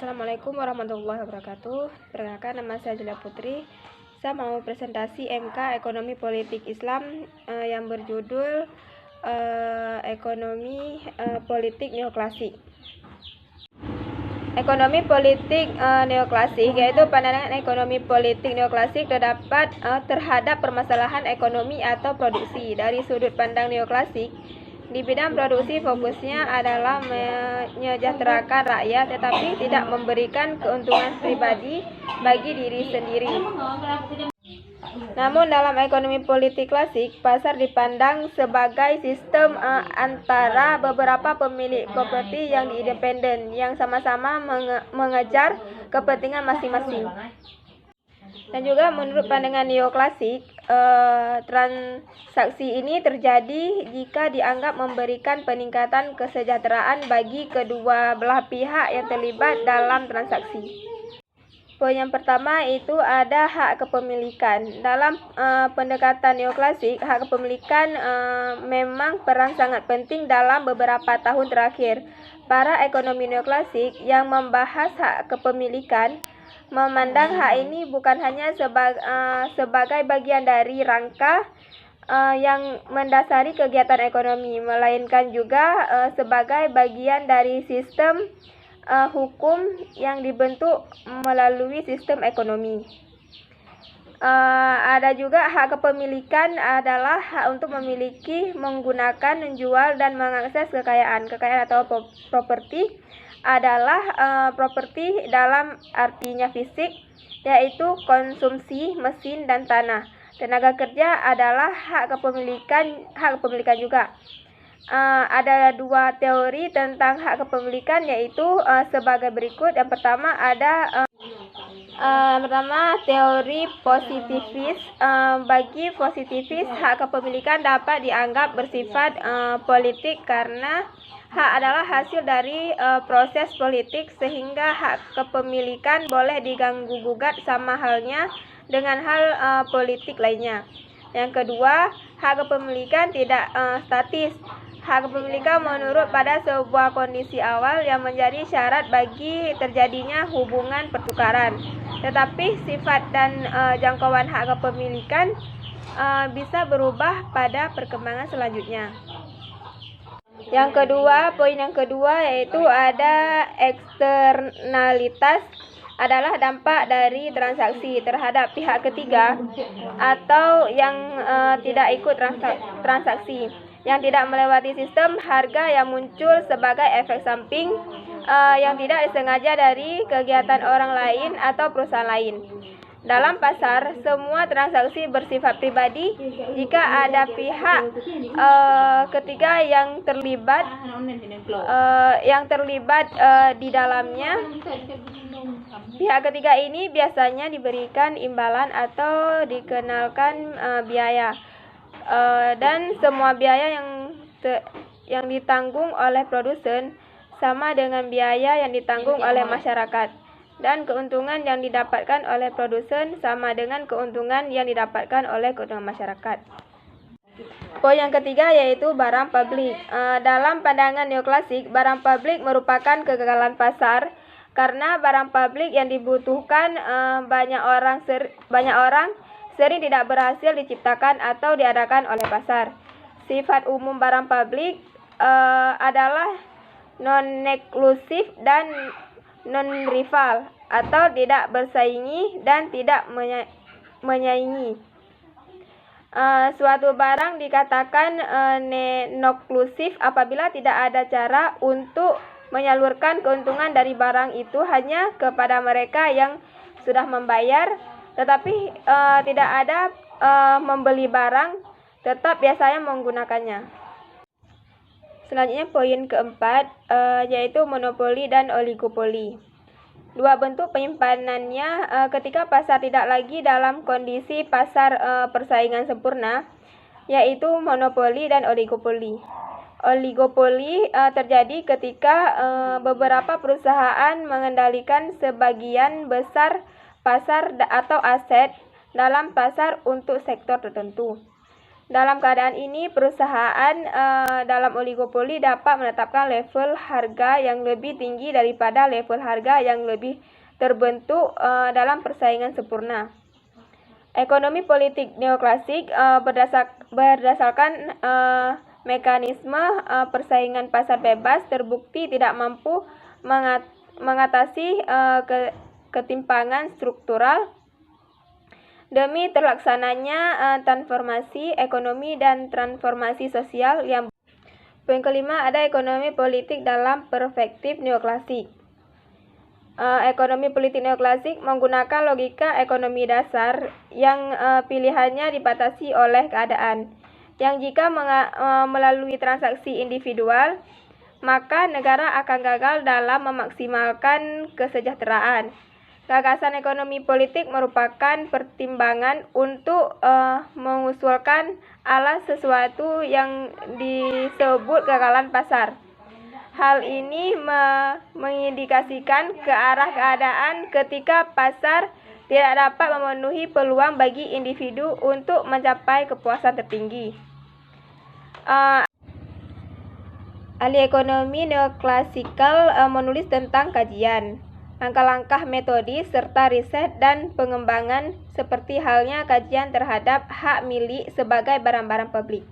Assalamualaikum warahmatullahi wabarakatuh. Perkenalkan, nama saya Julia Putri. Saya mau presentasi MK Ekonomi Politik Islam yang berjudul Ekonomi Politik Neoklasik. Ekonomi politik neoklasik yaitu pandangan ekonomi politik neoklasik terhadap permasalahan ekonomi atau produksi. Dari sudut pandang neoklasik, di bidang produksi fokusnya adalah menyejahterakan rakyat tetapi tidak memberikan keuntungan pribadi bagi diri sendiri. Namun dalam ekonomi politik klasik, pasar dipandang sebagai sistem antara beberapa pemilik properti yang independen yang sama-sama mengejar kepentingan masing-masing. Dan juga menurut pandangan neoklasik, transaksi ini terjadi jika dianggap memberikan peningkatan kesejahteraan bagi kedua belah pihak yang terlibat dalam transaksi. Poin yang pertama itu ada hak kepemilikan. Dalam pendekatan neoklasik, hak kepemilikan memang peran sangat penting dalam beberapa tahun terakhir. Para ekonomi neoklasik yang membahas hak kepemilikan memandang hak ini bukan hanya sebagai bagian dari rangka yang mendasari kegiatan ekonomi, melainkan juga sebagai bagian dari sistem hukum yang dibentuk melalui sistem ekonomi. Ada juga hak kepemilikan adalah hak untuk memiliki, menggunakan, menjual, dan mengakses kekayaan. Kekayaan atau properti adalah properti dalam artinya fisik, yaitu konsumsi, mesin, dan tanah. Tenaga kerja adalah hak kepemilikan juga. Ada dua teori tentang hak kepemilikan, yaitu sebagai berikut. Yang pertama ada teori positivis. Bagi positivis, hak kepemilikan dapat dianggap bersifat politik karena hak adalah hasil dari proses politik, sehingga hak kepemilikan boleh diganggu-gugat sama halnya dengan hal politik lainnya. Yang kedua, hak kepemilikan tidak statis. Hak kepemilikan menurut pada sebuah kondisi awal yang menjadi syarat bagi terjadinya hubungan pertukaran. Tetapi sifat dan jangkauan hak kepemilikan bisa berubah pada perkembangan selanjutnya. Poin yang kedua yaitu ada eksternalitas, adalah dampak dari transaksi terhadap pihak ketiga atau yang tidak ikut transaksi, yang tidak melewati sistem harga yang muncul sebagai efek samping yang tidak disengaja dari kegiatan orang lain atau perusahaan lain. Dalam pasar, semua transaksi bersifat pribadi. Jika ada pihak ketiga yang terlibat di dalamnya, pihak ketiga ini biasanya diberikan imbalan atau dikenalkan biaya. Dan semua biaya yang ditanggung oleh produsen sama dengan biaya yang ditanggung oleh masyarakat, dan keuntungan yang didapatkan oleh produsen sama dengan keuntungan yang didapatkan oleh keuntungan masyarakat. Poin yang ketiga yaitu barang publik. Dalam pandangan neoklasik, barang publik merupakan kegagalan pasar karena barang publik yang dibutuhkan banyak orang sering tidak berhasil diciptakan atau diadakan oleh pasar. Sifat umum barang publik adalah non-eksklusif dan non-rival, atau tidak bersaingi dan tidak menyaingi. Suatu barang dikatakan non-eksklusif apabila tidak ada cara untuk menyalurkan keuntungan dari barang itu hanya kepada mereka yang sudah membayar, tetapi tidak ada membeli barang, tetap biasanya menggunakannya. Selanjutnya poin keempat yaitu monopoli dan oligopoli. Dua bentuk penyimpanannya ketika pasar tidak lagi dalam kondisi pasar persaingan sempurna, yaitu monopoli dan oligopoli. Oligopoli terjadi ketika beberapa perusahaan mengendalikan sebagian besar pasar atau aset dalam pasar untuk sektor tertentu. Dalam keadaan ini, perusahaan dalam oligopoli dapat menetapkan level harga yang lebih tinggi daripada level harga yang lebih terbentuk dalam persaingan sempurna. Ekonomi politik neoklasik berdasarkan mekanisme persaingan pasar bebas terbukti tidak mampu mengatasi ketimpangan struktural demi terlaksananya transformasi ekonomi dan transformasi sosial yang. Poin kelima, ada ekonomi politik dalam perspektif neoklasik. Ekonomi politik neoklasik menggunakan logika ekonomi dasar yang pilihannya dibatasi oleh keadaan, yang jika melalui transaksi individual, maka negara akan gagal dalam memaksimalkan kesejahteraan. Gagasan ekonomi politik merupakan pertimbangan untuk mengusulkan alas sesuatu yang disebut kegagalan pasar. Hal ini mengindikasikan ke arah keadaan ketika pasar tidak dapat memenuhi peluang bagi individu untuk mencapai kepuasan tertinggi. Ahli ekonomi neoklasikal menulis tentang kajian, langkah-langkah metodis, serta riset dan pengembangan seperti halnya kajian terhadap hak milik sebagai barang-barang publik.